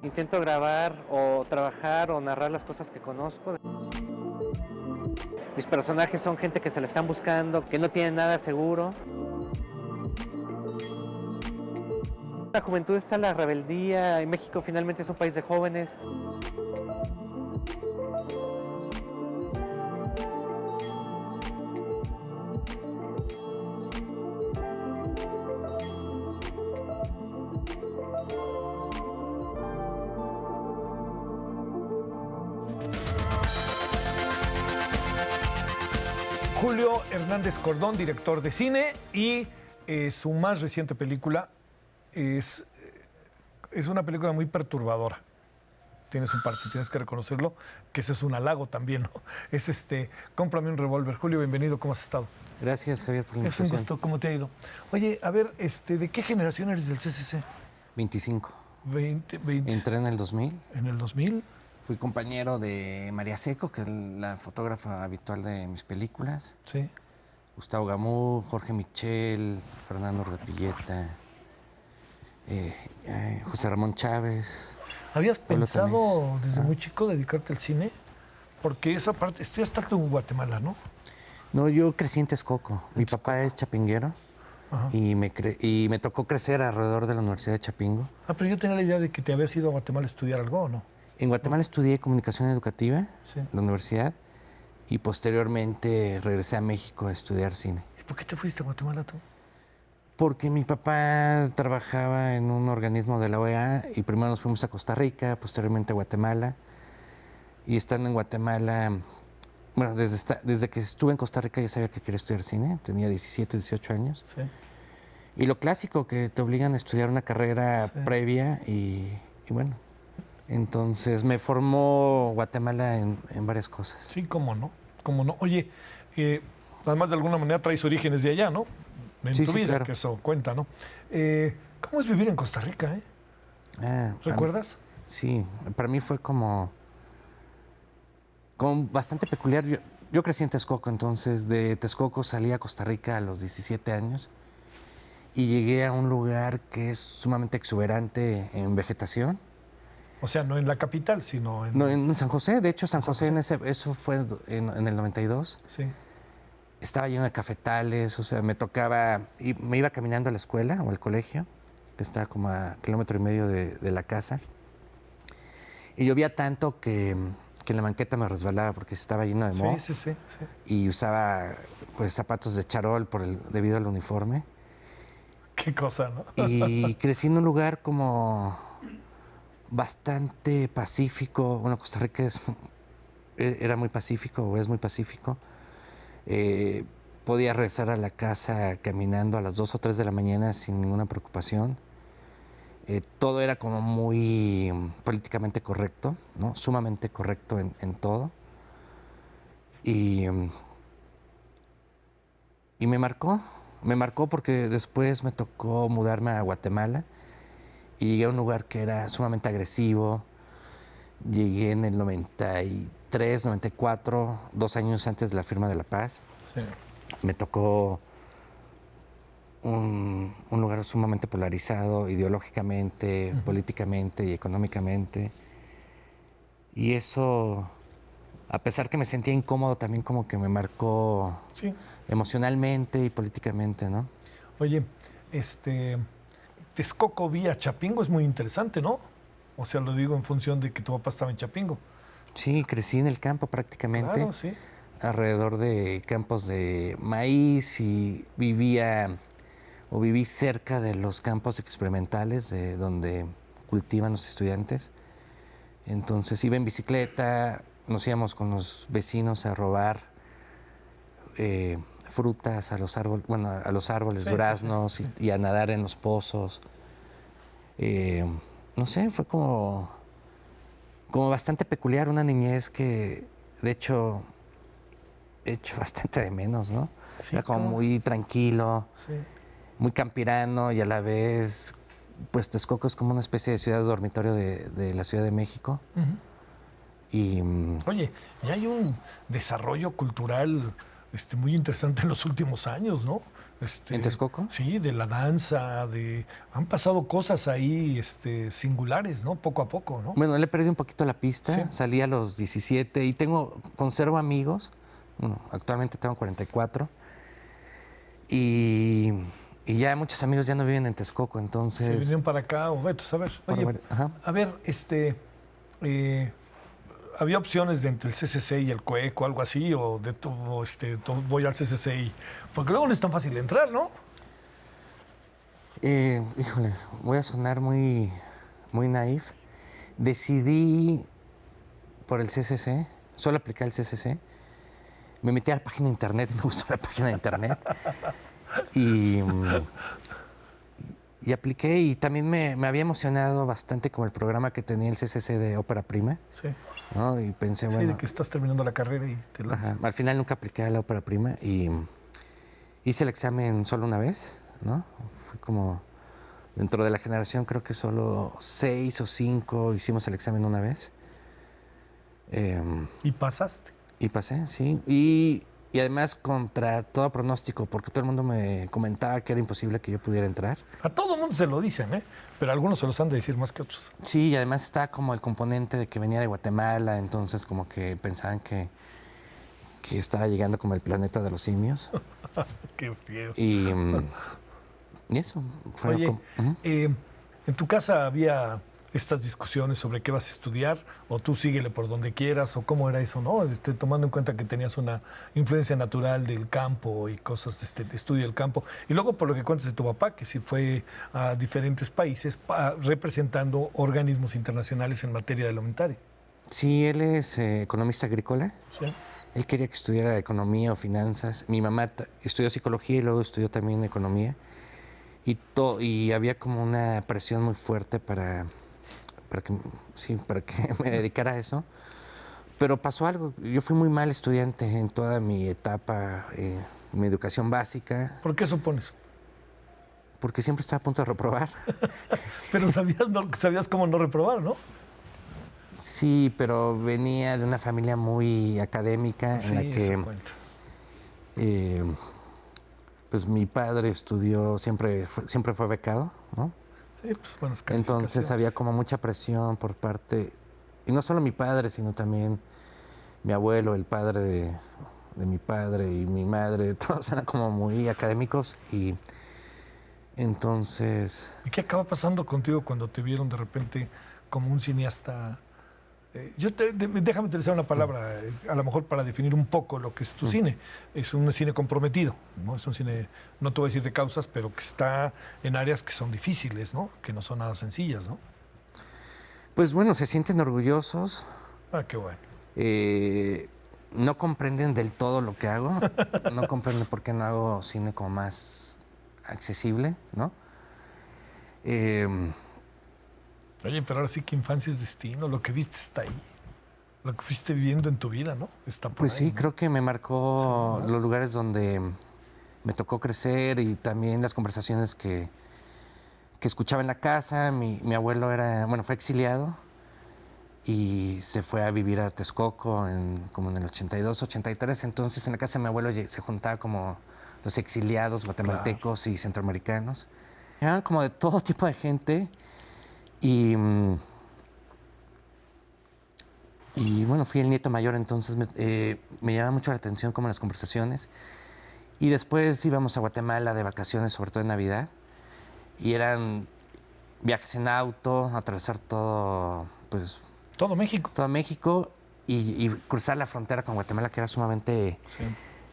Intento grabar o trabajar o narrar las cosas que conozco. Mis personajes son gente que se la están buscando, que no tienen nada seguro. La juventud está en la rebeldía, y México finalmente es un país de jóvenes. Julio Hernández Cordón, director de cine, y su más reciente película es una película muy perturbadora. Tiene su parte, tienes que reconocerlo, que eso es un halago también, ¿no? Es Cómprame un revólver. Julio, bienvenido, ¿cómo has estado? Gracias, Javier, por la Es un invitación. gusto, ¿cómo te ha ido? Oye, a ver, ¿de qué generación eres del CCC? 25. 20. Entré en el 2000. ¿En el 2000? Fui compañero de María Seco, que es la fotógrafa habitual de mis películas. Sí. Gustavo Gamú, Jorge Michel, Fernando Repilleta, José Ramón Chávez. ¿Habías Pablo pensado Tanés. desde muy chico dedicarte al cine? Porque esa parte, estudiaste hasta en Guatemala, ¿no? No, yo crecí en Texcoco. Mi papá es chapinguero. Ajá. Y me tocó crecer alrededor de la Universidad de Chapingo. Ah, pero yo tenía la idea de que te habías ido a Guatemala a estudiar algo, ¿o no? En Guatemala estudié comunicación educativa Sí. en la universidad y posteriormente regresé a México a estudiar cine. ¿Y por qué te fuiste a Guatemala tú? Porque mi papá trabajaba en un organismo de la OEA y primero nos fuimos a Costa Rica, posteriormente a Guatemala. Y estando en Guatemala, bueno, desde que estuve en Costa Rica ya sabía que quería estudiar cine, tenía 17, 18 años. Sí. Y lo clásico, que te obligan a estudiar una carrera previa y bueno, entonces me formó Guatemala en varias cosas. Sí, cómo no, cómo no. Oye, además de alguna manera traes orígenes de allá, ¿no? En Sí, tu sí, vida, claro. que eso cuenta, ¿no? ¿Cómo es vivir en Costa Rica, eh? ¿Recuerdas? Sí, para mí fue como bastante peculiar. Yo crecí en Texcoco, entonces de Texcoco salí a Costa Rica a los 17 años y llegué a un lugar que es sumamente exuberante en vegetación. O sea, no en la capital, sino en... No, en San José, de hecho, San José, eso fue en el 92. Sí. Estaba lleno de cafetales, o sea, me tocaba, y me iba caminando a la escuela o al colegio, que estaba como a 1,5 kilómetros de la casa. Y llovía tanto que en la banqueta me resbalaba porque estaba lleno de moho. Sí. Y usaba pues zapatos de charol debido al uniforme. Qué cosa, ¿no? Y crecí en un lugar como bastante pacífico. Bueno, Costa Rica era muy pacífico o es muy pacífico. Podía regresar a la casa caminando a las 2 o 3 de la mañana sin ninguna preocupación. Todo era como muy políticamente correcto, ¿no? Sumamente correcto en todo. Y me marcó porque después me tocó mudarme a Guatemala y llegué a un lugar que era sumamente agresivo. Llegué en el 93, 94, 2 años antes de la firma de la paz. Sí. Me tocó un lugar sumamente polarizado ideológicamente, políticamente y económicamente. Y eso, a pesar que me sentía incómodo, también como que me marcó emocionalmente y políticamente, ¿no? Oye, Texcoco vía Chapingo es muy interesante, ¿no? O sea, lo digo en función de que tu papá estaba en Chapingo. Sí, crecí en el campo prácticamente. Claro, sí. Alrededor de campos de maíz y viví cerca de los campos experimentales donde cultivan los estudiantes. Entonces iba en bicicleta, nos íbamos con los vecinos a robar frutas a los árboles, duraznos. Y a nadar en los pozos. No sé, fue como bastante peculiar, una niñez que de hecho he hecho bastante de menos, ¿no? Sí, era como muy tranquilo, Sí. muy campirano y a la vez, pues Texcoco es como una especie de ciudad dormitorio de la Ciudad de México. Ujú. Y Oye, ya hay un desarrollo cultural muy interesante en los últimos años, ¿no? ¿En Texcoco? Sí, de la danza, han pasado cosas ahí singulares, ¿no? Poco a poco, ¿no? Bueno, le he perdido un poquito la pista. Sí. Salí a los 17 y conservo amigos. Bueno, actualmente tengo 44. Y ya muchos amigos ya no viven en Texcoco, Se entonces... vinieron para acá, o vete, a ver. Oye, Ajá. a ver, ¿había opciones de entre el CCC y el CUEC o algo así? ¿O voy al CCC? Porque luego no es tan fácil entrar, ¿no? Híjole, voy a sonar muy, muy naif. Decidí por el CCC, solo apliqué el CCC. Me metí a la página de internet y me gustó la página de internet. Y apliqué y también me había emocionado bastante con el programa que tenía el CCC de Ópera Prima. Sí. ¿No? Y pensé, Sí, bueno... de que estás terminando la carrera y te lanzas. Al final nunca apliqué a la Ópera Prima y hice el examen solo una vez, ¿no? Fui como... Dentro de la generación creo que solo 6 o 5 hicimos el examen una vez. ¿Y pasaste? Y pasé, sí. Y además contra todo pronóstico, porque todo el mundo me comentaba que era imposible que yo pudiera entrar. A todo el mundo se lo dicen, ¿eh? Pero algunos se los han de decir más que otros. Sí, y además está como el componente de que venía de Guatemala, entonces como que pensaban que estaba llegando como el planeta de los simios. Qué feo. Y eso. Fue Oye, como, ¿en tu casa había estas discusiones sobre qué vas a estudiar? ¿O tú síguele por donde quieras? ¿O cómo era eso, no? Tomando en cuenta que tenías una influencia natural del campo y cosas de estudio del campo. Y luego, por lo que cuentas de tu papá, que sí fue a diferentes países representando organismos internacionales en materia de alimentaria. Sí, él es economista agrícola. Sí. Él quería que estudiara economía o finanzas. Mi mamá estudió psicología y luego estudió también economía. Y había como una presión muy fuerte para que me dedicara a eso. Pero pasó algo. Yo fui muy mal estudiante en toda mi etapa, mi educación básica. ¿Por qué supones? Porque siempre estaba a punto de reprobar. Pero sabías cómo no reprobar, ¿no? Sí, pero venía de una familia muy académica en la que pues mi padre estudió, siempre fue becado, ¿no? Sí, pues buenas Entonces había como mucha presión por parte, y no solo mi padre, sino también mi abuelo, el padre de mi padre y mi madre, todos eran como muy académicos y entonces... ¿Y qué acaba pasando contigo cuando te vieron de repente como un cineasta? Déjame utilizar una palabra, a lo mejor para definir un poco lo que es tu cine. Es un cine comprometido, ¿no? Es un cine, no te voy a decir de causas, pero que está en áreas que son difíciles, ¿no? Que no son nada sencillas, ¿no? Pues bueno, se sienten orgullosos. Ah, qué bueno. No comprenden del todo lo que hago. No comprenden por qué no hago cine como más accesible, ¿no? Oye, pero ahora sí que infancia es destino, lo que viste está ahí. Lo que fuiste viviendo en tu vida, ¿no? Está por Pues ahí, sí, ¿no? creo que me marcó Sí, ¿no? los lugares donde me tocó crecer y también las conversaciones que escuchaba en la casa. Mi abuelo fue exiliado y se fue a vivir a Texcoco como en el 82, 83. Entonces en la casa de mi abuelo se juntaba como los exiliados guatemaltecos y centroamericanos. Eran como de todo tipo de gente. Y bueno, fui el nieto mayor, entonces me llamaba mucho la atención como las conversaciones. Y después íbamos a Guatemala de vacaciones, sobre todo en Navidad. Y eran viajes en auto, atravesar todo, pues... Todo México. Todo México y cruzar la frontera con Guatemala, que era sumamente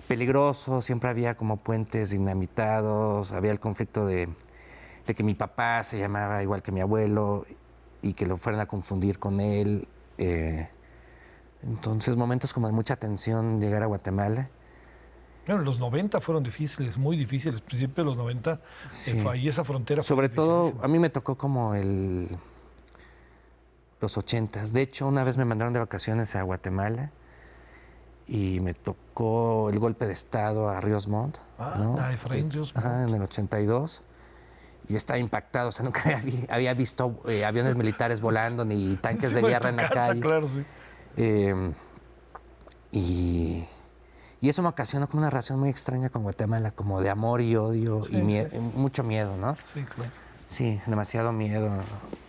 peligroso. Siempre había como puentes dinamitados, había el conflicto de que mi papá se llamaba igual que mi abuelo y que lo fueran a confundir con él. Entonces, momentos como de mucha tensión llegar a Guatemala. Bueno, los 90 fueron difíciles, muy difíciles. Al principio de los 90, Sí. ahí esa frontera fue Sobre todo, dificilísima. a mí me tocó como los 80s. De hecho, una vez me mandaron de vacaciones a Guatemala y me tocó el golpe de Estado a Ríos Montt. ¿no? A Efraín Ríos Montt. Ajá, en el 82. Y estaba impactado, o sea, nunca había visto aviones militares volando ni tanques de Encima guerra tu en la casa, calle. claro, sí. Y Y eso me ocasionó como una relación muy extraña con Guatemala, como de amor y odio Sí, y sí. mucho miedo, ¿no? Sí, claro. Sí, demasiado miedo,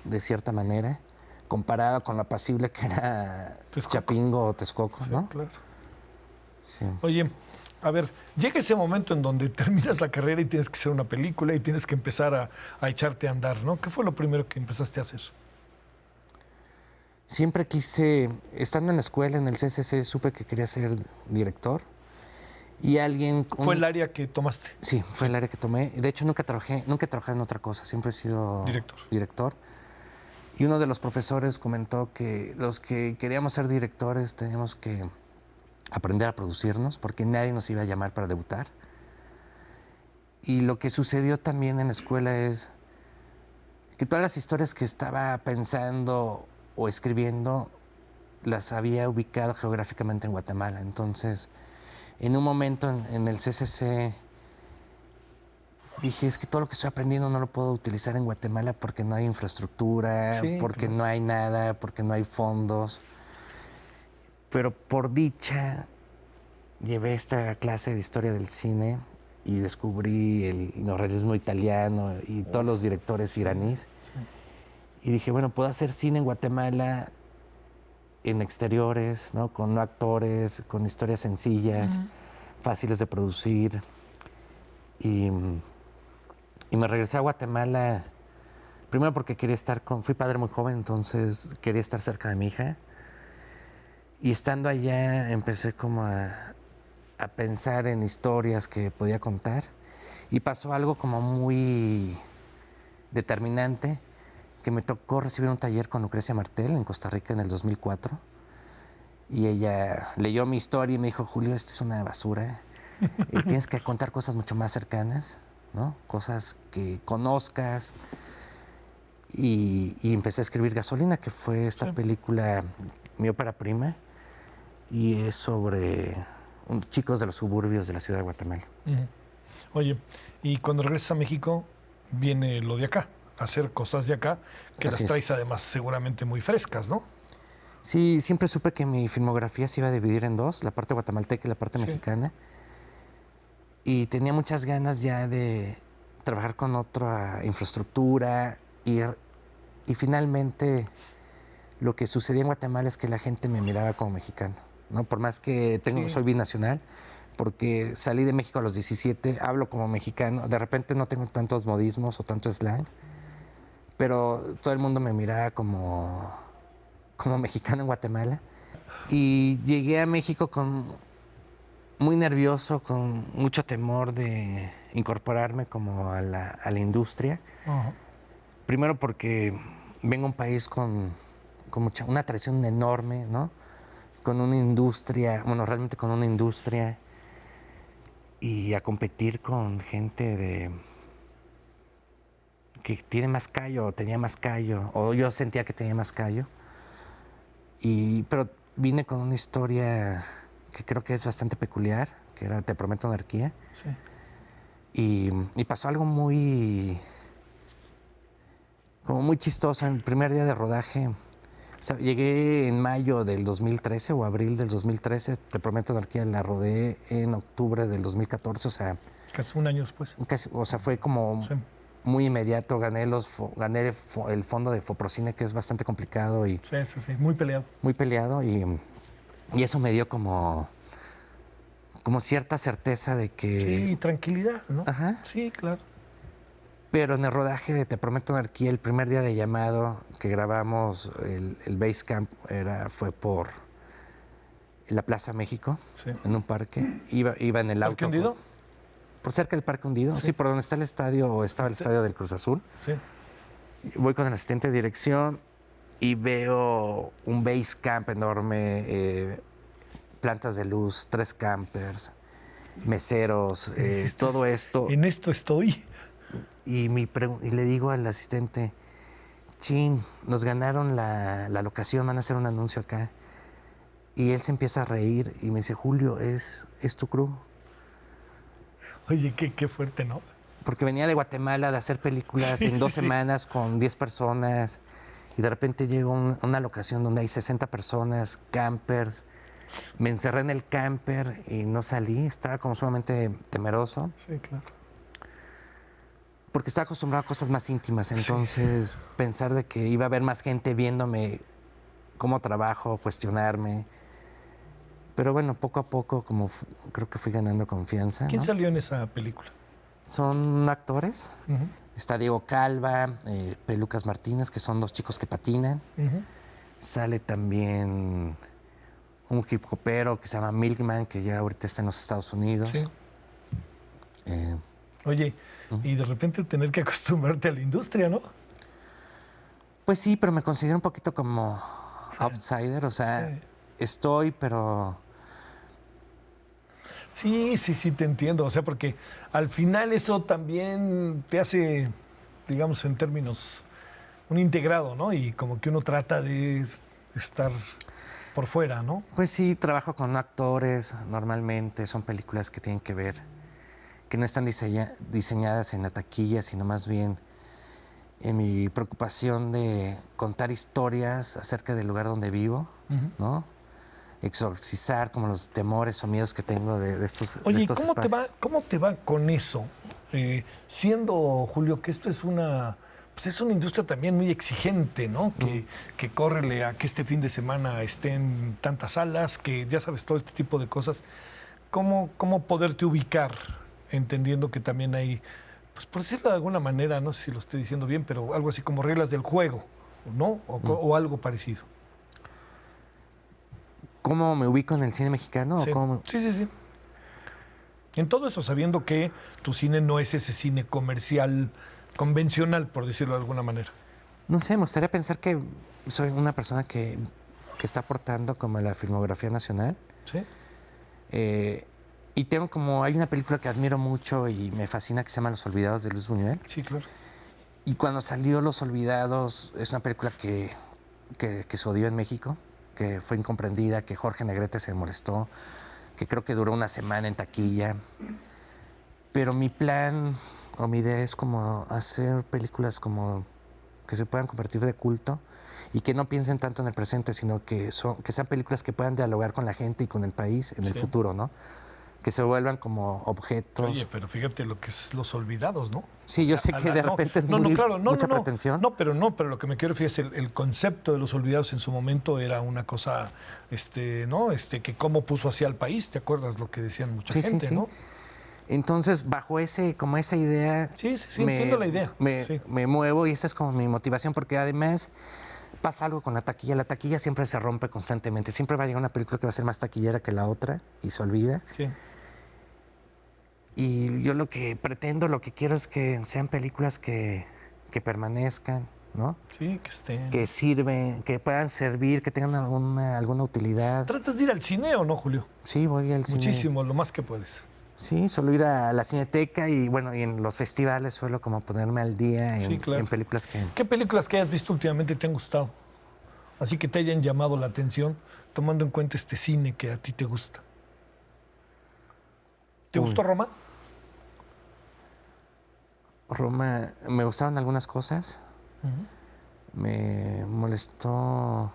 de cierta manera, comparado con lo apacible que era Texcoco. Chapingo o Texcoco, Sí, ¿no? claro. Sí. Oye, a ver, llega ese momento en donde terminas la carrera y tienes que hacer una película y tienes que empezar a echarte a andar, ¿no? ¿Qué fue lo primero que empezaste a hacer? Siempre quise, estando en la escuela, en el CCC, supe que quería ser director. Y alguien, ¿Fue el área que tomaste? sí, fue el área que tomé. De hecho, nunca he trabajado en otra cosa, siempre he sido Director. director. Y uno de los profesores comentó que los que queríamos ser directores teníamos que aprender a producirnos porque nadie nos iba a llamar para debutar. Y lo que sucedió también en la escuela es que todas las historias que estaba pensando o escribiendo las había ubicado geográficamente en Guatemala. Entonces, en un momento en el CCC dije, es que todo lo que estoy aprendiendo no lo puedo utilizar en Guatemala porque no hay infraestructura, Sí, porque claro. no hay nada, porque no hay fondos. Pero por dicha, llevé esta clase de historia del cine y descubrí el neorrealismo italiano y todos los directores iraníes. Y dije, bueno, puedo hacer cine en Guatemala en exteriores, ¿no? Con no actores, con historias sencillas, fáciles de producir. Y, y me regresé a Guatemala, primero porque quería estar fui padre muy joven, entonces quería estar cerca de mi hija. Y estando allá empecé como a pensar en historias que podía contar. Y pasó algo como muy determinante, que me tocó recibir un taller con Lucrecia Martel en Costa Rica en el 2004. Y ella leyó mi historia y me dijo, Julio, esto es una basura. Tienes que contar cosas mucho más cercanas, ¿no? Cosas que conozcas. Y empecé a escribir Gasolina, que fue esta Sí. película, mi ópera prima, y es sobre chicos de los suburbios de la ciudad de Guatemala. Ujú. Oye, y cuando regresas a México, viene lo de acá, hacer cosas de acá, que Así las es. traes además seguramente muy frescas, ¿no? Sí, siempre supe que mi filmografía se iba a dividir en dos, la parte guatemalteca y la parte Sí. mexicana. Y tenía muchas ganas ya de trabajar con otra infraestructura y finalmente lo que sucedía en Guatemala es que la gente me miraba como mexicano, ¿no? Por más que Sí. soy binacional, porque salí de México a los 17, hablo como mexicano, de repente no tengo tantos modismos o tanto slang, pero todo el mundo me miraba como mexicano en Guatemala. Y llegué a México muy nervioso, con mucho temor de incorporarme como a la industria. Ajá. Primero porque vengo a un país con una tradición enorme, ¿no? Con una industria, bueno, realmente con una industria, y a competir con gente que tiene más callo, o tenía más callo, o yo sentía que tenía más callo. Pero vine con una historia que creo que es bastante peculiar, que era Te prometo anarquía. Sí. Y pasó algo como muy chistoso. En el primer día de rodaje, o sea, llegué en mayo del 2013 o abril del 2013, Te prometo anarquía la rodé en octubre del 2014, o sea, Casi un año después. fue como Sí. muy inmediato. Gané el fondo de Foprocine, que es bastante complicado y Sí, sí, sí, muy peleado. muy peleado, y eso me dio como cierta certeza de que... Sí, tranquilidad, ¿no? Ajá. Sí, claro. Pero en el rodaje de Te prometo anarquía, el primer día de llamado que grabamos, el base camp fue por la Plaza México, Sí. en un parque. Iba en el ¿Parque auto. hundido? Por cerca del Parque Hundido, sí, por donde está el estadio, o estaba el estadio del Cruz Azul. Sí. Voy con el asistente de dirección y veo un base camp enorme, plantas de luz, 3 campers, meseros, todo esto. En esto estoy. Y le digo al asistente, chin, nos ganaron la locación, van a hacer un anuncio acá. Y él se empieza a reír y me dice, Julio, es tu crew. Oye, qué fuerte, ¿no? Porque venía de Guatemala de hacer películas Sí, en 2 sí, sí. semanas con 10 personas. Y de repente llego a una locación donde hay 60 personas, campers. Me encerré en el camper y no salí, estaba como sumamente temeroso. Sí, claro. Porque estaba acostumbrado a cosas más íntimas, entonces pensar de que iba a haber más gente viéndome cómo trabajo, cuestionarme. Pero bueno, poco a poco creo que fui ganando confianza, ¿Quién ¿no? salió en esa película? Son actores. Ujú, Está Diego Calva, Pelucas Martínez, que son dos chicos que patinan. ujú. Sale también un hip hopero que se llama Milkman, que ya ahorita está en los Estados Unidos. Sí. Eh, Oye, y de repente tener que acostumbrarte a la industria, ¿no? pues sí, pero me considero un poquito como Sí. outsider, o sea, Sí. estoy, pero Sí, sí, sí, te entiendo. O sea, porque al final eso también te hace, digamos, en términos, un integrado, ¿no? Y como que uno trata de estar por fuera, ¿no? pues sí, trabajo con actores normalmente, son películas que tienen que ver, que no están diseñadas en la taquilla, sino más bien en mi preocupación de contar historias acerca del lugar donde vivo, Ujú. ¿no? Exorcizar como los temores o miedos que tengo de estos, de Oye, ¿y estos espacios. cómo te va con eso? Siendo, Julio, que esto es pues es una industria también muy exigente, ¿no? Que córrele a que este fin de semana estén tantas salas, que ya sabes, todo este tipo de cosas. ¿Cómo poderte ubicar, entendiendo que también hay, pues por decirlo de alguna manera, no sé si lo estoy diciendo bien, pero algo así como reglas del juego, ¿no? O algo parecido. ¿Cómo me ubico en el cine mexicano? ¿O Sí, cómo? sí, sí, sí. En todo eso, sabiendo que tu cine no es ese cine comercial convencional, por decirlo de alguna manera. No sé, me gustaría pensar que soy una persona que está aportando como a la filmografía nacional. ¿Sí? Eh, y hay una película que admiro mucho y me fascina que se llama Los Olvidados de Luis Buñuel. Sí, claro. Y cuando salió Los Olvidados, es una película que se odió en México, que fue incomprendida, que Jorge Negrete se molestó, que creo que duró una semana en taquilla. Pero mi plan o mi idea es como hacer películas como que se puedan convertir de culto y que no piensen tanto en el presente, sino que sean películas que puedan dialogar con la gente y con el país en el Sí. futuro, ¿no? Que se vuelvan como objetos. Oye, pero fíjate lo que es Los Olvidados, ¿no? Sí, O yo sea, sé que de repente es mucha pretensión. No, pero lo que me quiero referir es el concepto de Los Olvidados en su momento era una cosa, ¿no? Que cómo puso así al país, ¿te acuerdas lo que decían mucha Sí, gente, sí, sí. ¿no? Entonces, bajo como esa idea, Sí, sí, sí, entiendo la idea. Sí. me muevo y esa es como mi motivación, porque además pasa algo con la taquilla. La taquilla siempre se rompe constantemente. Siempre va a llegar una película que va a ser más taquillera que la otra y se olvida. Sí. Y yo lo que pretendo, lo que quiero es que sean películas que permanezcan, ¿no? Sí, que estén. Que sirven, que puedan servir, que tengan alguna utilidad. ¿Tratas de ir al cine o no, Julio? Sí, voy al cine. Muchísimo, lo más que puedes. Sí, suelo ir a la Cineteca y bueno, y en los festivales suelo como ponerme al día Sí, claro. en películas que... ¿Qué películas que hayas visto últimamente te han gustado? Así que te hayan llamado la atención, tomando en cuenta este cine que a ti te gusta. ¿Te Uy. gustó Roma? Roma, me gustaron algunas cosas, me molestó,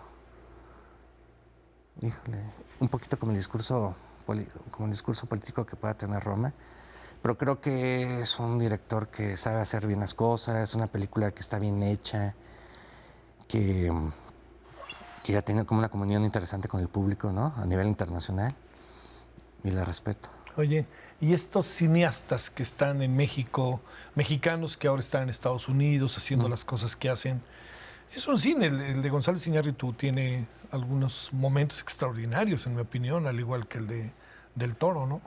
híjole, un poquito como el discurso político que pueda tener Roma, pero creo que es un director que sabe hacer bien las cosas, es una película que está bien hecha, que ya tiene como una comunión interesante con el público, ¿no? A nivel internacional, y la respeto. Oye, y estos cineastas que están en México, mexicanos que ahora están en Estados Unidos haciendo las cosas que hacen, es un cine, el de González Iñárritu tiene algunos momentos extraordinarios, en mi opinión, al igual que el del Toro, ¿no?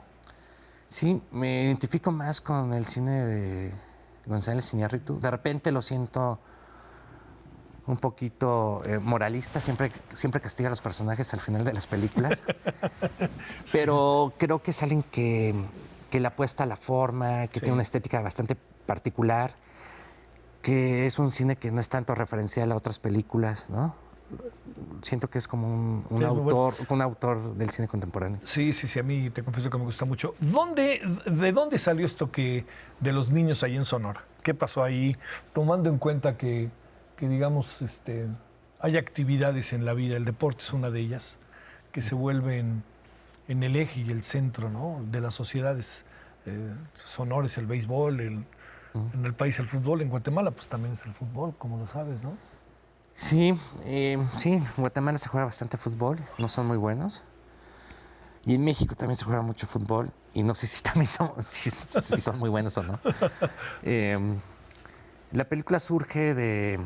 Sí, me identifico más con el cine de González Iñárritu. De repente lo siento un poquito moralista, siempre castiga a los personajes al final de las películas. Pero creo que es alguien que le apuesta a la forma, que Sí. tiene una estética bastante particular, que es un cine que no es tanto referencial a otras películas, ¿no? Siento que es como un Es muy autor, un autor del cine contemporáneo. Sí, sí, sí, a mí te confieso que me gusta mucho. ¿De dónde salió esto de los niños ahí en Sonora? ¿Qué pasó ahí? Tomando en cuenta que digamos, hay actividades en la vida, el deporte es una de ellas. que se vuelve en el eje y el centro, ¿no?, de las sociedades. Sonora es el béisbol, en el país el fútbol, en Guatemala pues también es el fútbol, como lo sabes, ¿no? Sí, sí, en Guatemala se juega bastante fútbol, no son muy buenos. Y en México también se juega mucho fútbol y no sé si también si son muy buenos o no. Eh, la película surge de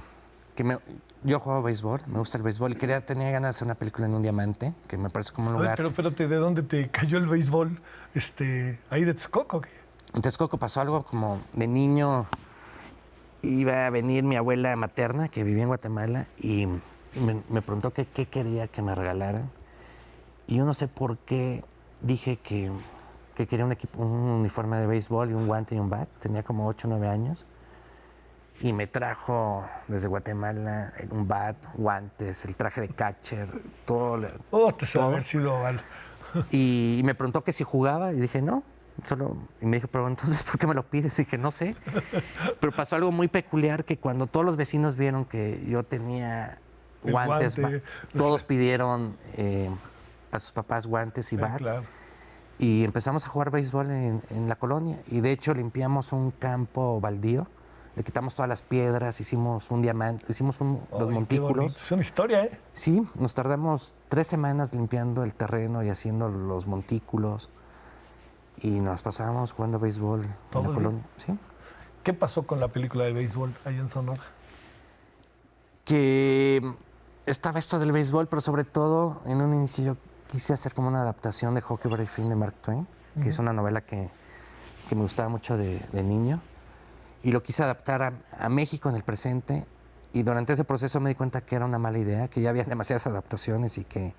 que yo juego béisbol, me gusta el béisbol y tenía ganas de hacer una película en un diamante, que me parece como un A ver, lugar. pero espérate, ¿de dónde te cayó el béisbol? ¿Ahí de Texcoco o qué? En Texcoco pasó algo como de niño, iba a venir mi abuela materna, que vivía en Guatemala, y me preguntó qué quería que me regalaran. Y yo no sé por qué dije que quería un uniforme de béisbol y un guante y un bat. Tenía como 8 o 9 años. Y me trajo desde Guatemala un bat, guantes, el traje de catcher, todo. Te sabe haber sido mal. Y me preguntó que si jugaba y dije no. Y me dijo, pero entonces, ¿por qué me lo pides? Y dije, no sé. Pero pasó algo muy peculiar, que cuando todos los vecinos vieron que yo tenía guantes, todos pidieron a sus papás guantes y bats. Claro. Y empezamos a jugar béisbol en la colonia. Y de hecho limpiamos un campo baldío, le quitamos todas las piedras, hicimos un diamante, los montículos. Es una historia, ¿eh? Sí, nos tardamos 3 semanas limpiando el terreno y haciendo los montículos. Y nos pasábamos jugando béisbol en la colonia. ¿Sí? ¿Qué pasó con la película de béisbol ahí en Sonora? Que estaba esto del béisbol, pero sobre todo en un inicio yo quise hacer como una adaptación de Huckleberry Finn de Mark Twain, que es una novela que me gustaba mucho de niño. Y lo quise adaptar a México en el presente. Y durante ese proceso me di cuenta que era una mala idea, que ya había demasiadas adaptaciones y que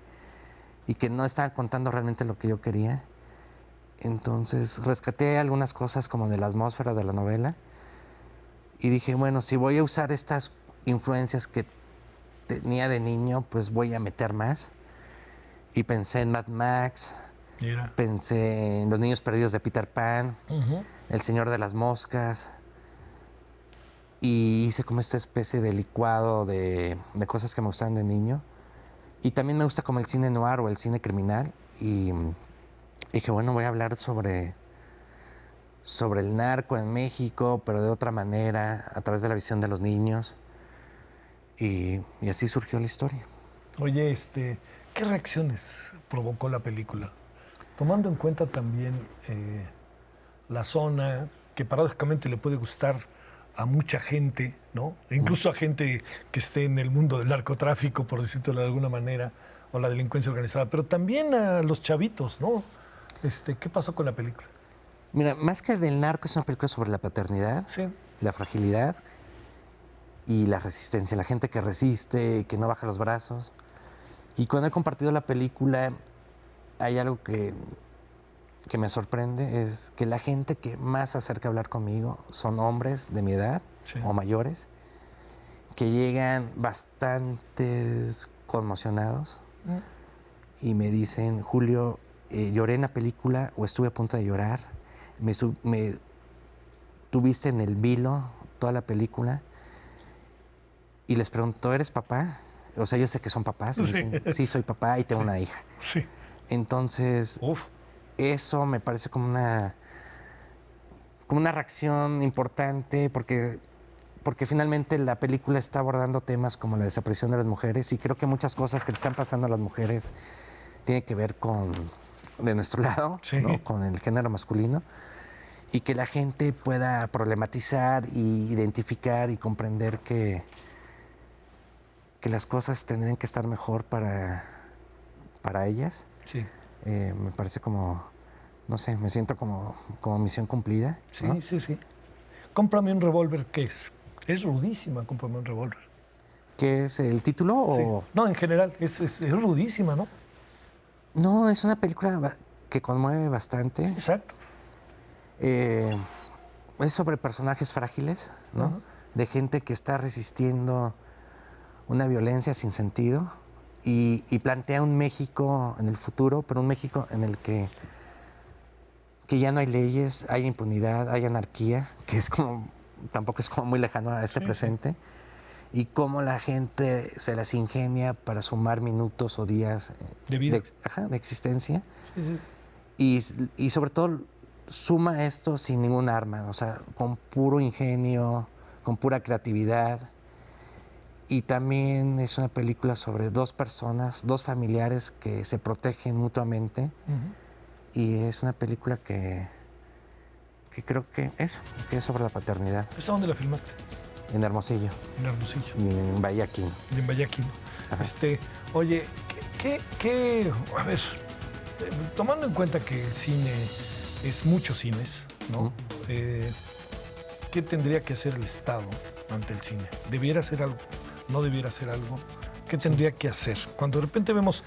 no estaban contando realmente lo que yo quería. Entonces rescaté algunas cosas como de la atmósfera de la novela y dije, bueno, si voy a usar estas influencias que tenía de niño, pues voy a meter más. Y pensé en Mad Max, pensé en Los niños perdidos de Peter Pan, El Señor de las Moscas, y hice como esta especie de licuado de cosas que me gustaban de niño. Y también me gusta como el cine noir o el cine criminal. Y dije, bueno, voy a hablar sobre el narco en México, pero de otra manera, a través de la visión de los niños. Y así surgió la historia. Oye, ¿qué reacciones provocó la película? Tomando en cuenta también la zona, que paradójicamente le puede gustar a mucha gente, ¿no? E incluso a gente que esté en el mundo del narcotráfico, por decirlo de alguna manera, o la delincuencia organizada, pero también a los chavitos, ¿no? ¿Qué pasó con la película? Mira, más que del narco, es una película sobre la paternidad, sí, la fragilidad y la resistencia, la gente que resiste, que no baja los brazos. Y cuando he compartido la película, hay algo que me sorprende, es que la gente que más se acerca a hablar conmigo son hombres de mi edad o mayores, que llegan bastantes conmocionados y me dicen, Julio, lloré en la película o estuve a punto de llorar, me tuviste en el vilo toda la película. Y les pregunto, ¿eres papá? O sea, yo sé que son papás. Y dicen, sí, soy papá y tengo una hija. Sí. Entonces, eso me parece como una reacción importante porque finalmente la película está abordando temas como la desaparición de las mujeres y creo que muchas cosas que le están pasando a las mujeres tienen que ver de nuestro lado, ¿no? Con el género masculino, y que la gente pueda problematizar y identificar y comprender que las cosas tendrían que estar mejor para ellas. Sí. Me parece como, no sé, me siento como misión cumplida. Sí, ¿no? sí. Cómprame un revólver, ¿qué es? Es rudísima, Cómprame un revólver. ¿Qué es el título? O... No, en general, es rudísima, ¿no? No, es una película que conmueve bastante. Exacto. Es sobre personajes frágiles, ¿no? De gente que está resistiendo una violencia sin sentido y plantea un México en el futuro, pero un México en el que ya no hay leyes, hay impunidad, hay anarquía, que es tampoco es como muy lejano a este presente, y cómo la gente se las ingenia para sumar minutos o días De vida. de existencia. Sí. Y sobre todo suma esto sin ningún arma, o sea, con puro ingenio, con pura creatividad. Y también es una película sobre dos personas, dos familiares que se protegen mutuamente. Y es una película que creo que es sobre la paternidad. ¿Esa dónde la filmaste? En Hermosillo. En Hermosillo. Y en Bayaquín. En Bayaquín. Ajá. Oye, a ver, tomando en cuenta que el cine es muchos cines, ¿no? ¿Qué tendría que hacer el Estado ante el cine? ¿Debiera hacer algo? ¿No debiera hacer algo? ¿Qué tendría que hacer? Cuando de repente vemos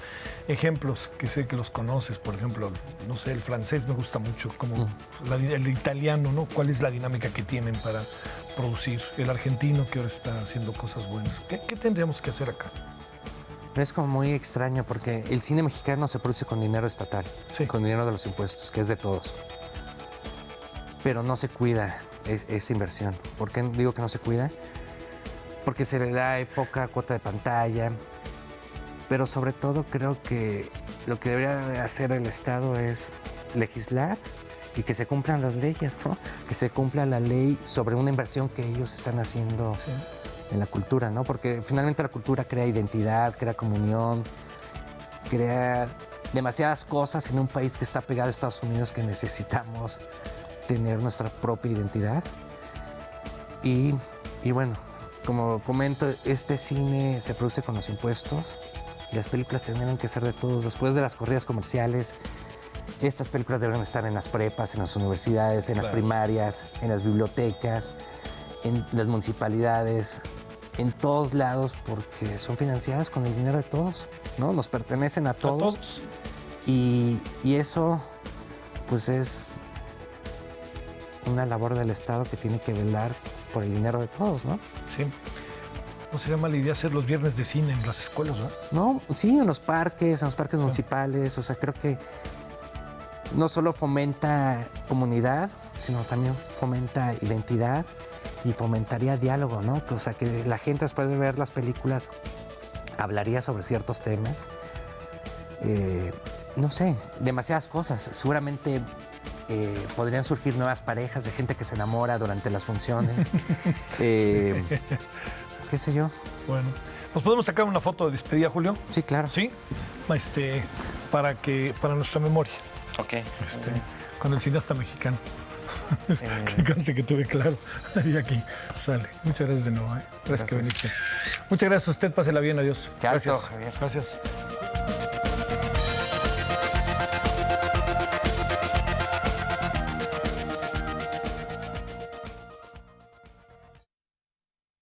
ejemplos que sé que los conoces, por ejemplo, no sé, el francés me gusta mucho, como el italiano, ¿no? ¿Cuál es la dinámica que tienen para producir? El argentino que ahora está haciendo cosas buenas. ¿Qué tendríamos que hacer acá? Es como muy extraño porque el cine mexicano se produce con dinero estatal, Sí. con dinero de los impuestos, que es de todos. Pero no se cuida esa inversión. ¿Por qué digo que no se cuida? Porque se le da poca cuota de pantalla, pero sobre todo creo que lo que debería hacer el Estado es legislar y que se cumplan las leyes, ¿no? Que se cumpla la ley sobre una inversión que ellos están haciendo en la cultura, ¿no? Porque finalmente la cultura crea identidad, crea comunión, crea demasiadas cosas en un país que está pegado a Estados Unidos, que necesitamos tener nuestra propia identidad. Y bueno, como comento, este cine se produce con los impuestos y las películas tendrían que ser de todos. Después de las corridas comerciales, estas películas deben estar en las prepas, en las universidades, en las primarias, en las bibliotecas, en las municipalidades, en todos lados, porque son financiadas con el dinero de todos, ¿no? Nos pertenecen a todos. Y eso, pues, es una labor del Estado que tiene que velar por el dinero de todos, ¿no? Sí. No sería mala idea hacer los viernes de cine en las escuelas, ¿no? No, sí, en los parques municipales. O sea, creo que no solo fomenta comunidad, sino también fomenta identidad y fomentaría diálogo, ¿no? O sea, que la gente después de ver las películas hablaría sobre ciertos temas. No sé, demasiadas cosas. Seguramente podrían surgir nuevas parejas de gente que se enamora durante las funciones. ¿Qué sé yo? Bueno, ¿nos podemos sacar una foto de despedida, Julio? Sí, claro. Sí, para nuestra memoria. Ok. Con el cineasta mexicano. Que conste que tuve claro. Y aquí sale. Muchas gracias de nuevo. Gracias que viniste. Muchas gracias a usted. Pásela bien. Adiós. Qué alto, Gracias. Javier. Gracias.